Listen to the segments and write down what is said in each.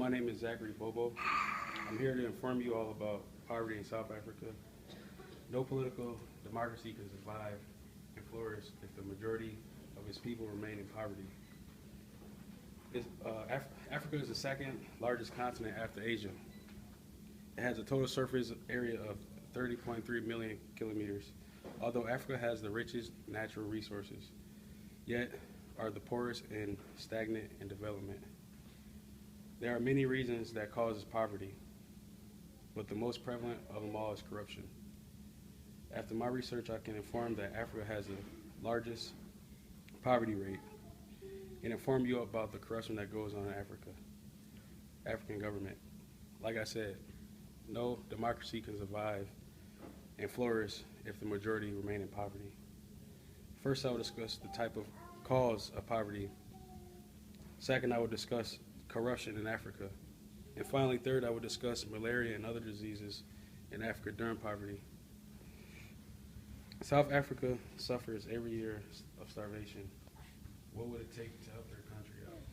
my name is Zachary Bobo. I'm here to inform you all about poverty in South Africa. No political democracy can survive and flourish if the majority of its people remain in poverty. Africa is the second largest continent after Asia. It has a total surface area of 30.3 million kilometers. Although Africa has the richest natural resources, yet are the poorest and stagnant in development. There are many reasons that causes poverty, but the most prevalent of them all is corruption. After my research, I can inform that Africa has the largest poverty rate and inform you about the corruption that goes on in African government. Like I said, no democracy can survive and flourish if the majority remain in poverty. First, I will discuss the type of cause of poverty. Second, I will discuss corruption in Africa. And finally, third, I will discuss malaria and other diseases in Africa during poverty. South Africa suffers every year of starvation. What would it take to help their country out?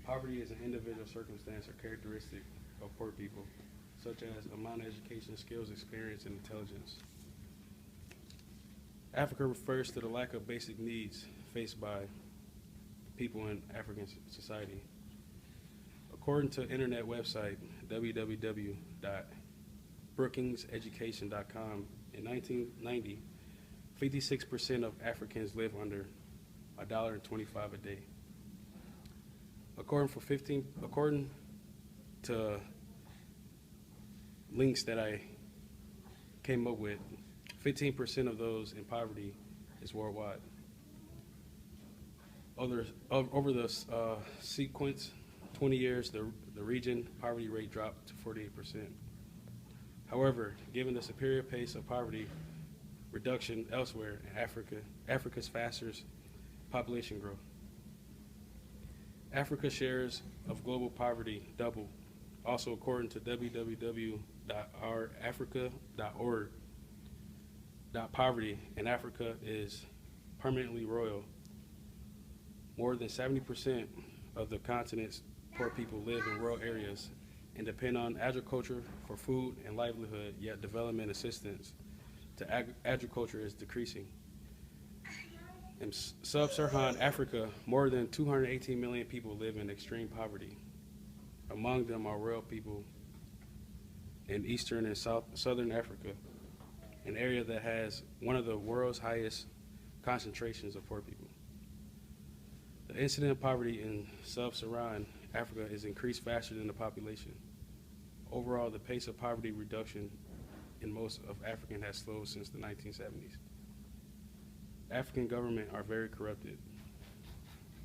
Poverty is an individual circumstance or characteristic of poor people, such as amount of education, skills, experience, and intelligence. Africa refers to the lack of basic needs faced by people in African society. According to internet website www.brookingseducation.com, in 1990, 56% of Africans live under $1.25 a day. According to links that I came up with, 15% of those in poverty is worldwide. Over the sequence, 20 years, the region poverty rate dropped to 48%. However, given the superior pace of poverty reduction elsewhere in Africa's fastest population growth, Africa's shares of global poverty doubled. Also, according to www.ourafrica.org, poverty in Africa is permanently royal. More than 70% of the continent's poor people live in rural areas and depend on agriculture for food and livelihood, yet development assistance to agriculture is decreasing. In sub-Saharan Africa, more than 218 million people live in extreme poverty. Among them are rural people in eastern and southern Africa, an area that has one of the world's highest concentrations of poor people. The incidence of poverty in sub-Saharan Africa is increased faster than the population. Overall, the pace of poverty reduction in most of Africa has slowed since the 1970s. African government are very corrupted.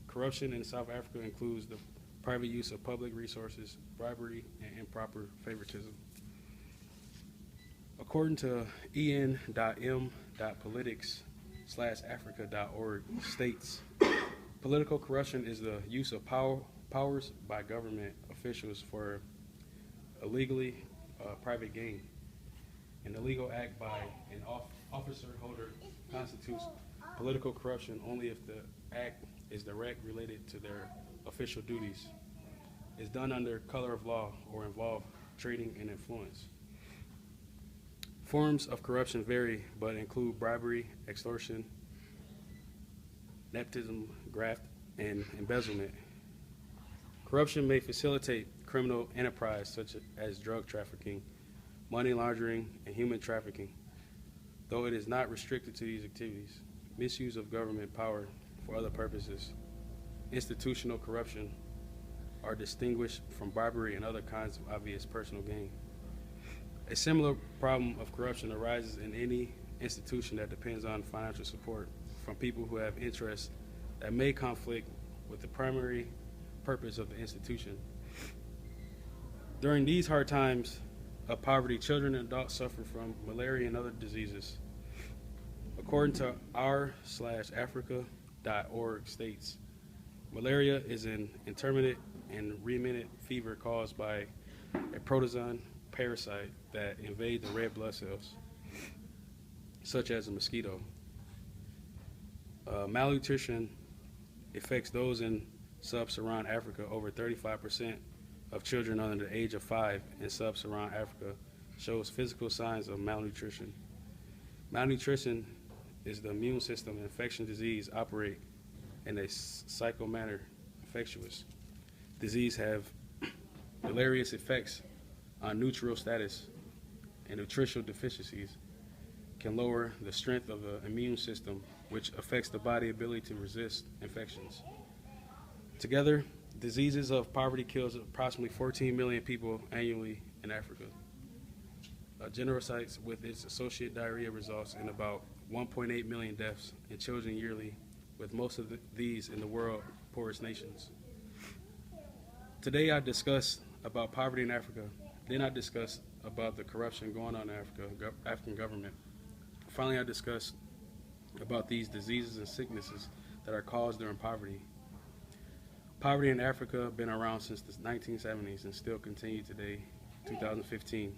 Corruption in South Africa includes the private use of public resources, bribery, and improper favoritism. According to en.m.politics/africa.org states, political corruption is the use of powers by government officials for illegally private gain. An illegal act by an officer holder constitutes political corruption only if the act is directly related to their official duties, is done under color of law, or involve trading and influence. Forms of corruption vary, but include bribery, extortion, nepotism, graft, and embezzlement. Corruption may facilitate criminal enterprise such as drug trafficking, money laundering, and human trafficking, though it is not restricted to these activities. Misuse of government power for other purposes, institutional corruption, are distinguished from bribery and other kinds of obvious personal gain. A similar problem of corruption arises in any institution that depends on financial support from people who have interests that may conflict with the primary purpose of the institution. During these hard times of poverty, children and adults suffer from malaria and other diseases. According to our/africa.org states, malaria is an intermittent and remittent fever caused by a protozoan parasite that invade the red blood cells, such as a mosquito. Malnutrition affects those in Sub-Saharan Africa, over 35% of children under the age of 5 in Sub-Saharan Africa shows physical signs of malnutrition. Malnutrition is the immune system and infection disease operate in a cycle manner. Infectious disease have deleterious effects on nutritional status, and nutritional deficiencies can lower the strength of the immune system, which affects the body's ability to resist infections. Together, diseases of poverty kills approximately 14 million people annually in Africa. Genocides with its associated diarrhea results in about 1.8 million deaths in children yearly, with most of these in the world's poorest nations. Today I discussed about poverty in Africa. Then I discussed about the corruption going on in Africa, African government. Finally, I discussed about these diseases and sicknesses that are caused during poverty. Poverty in Africa has been around since the 1970s and still continue today, 2015.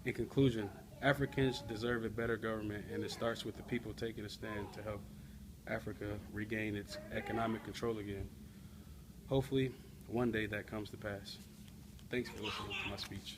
In conclusion, Africans deserve a better government, and it starts with the people taking a stand to help Africa regain its economic control again. Hopefully, one day that comes to pass. Thanks for listening to my speech.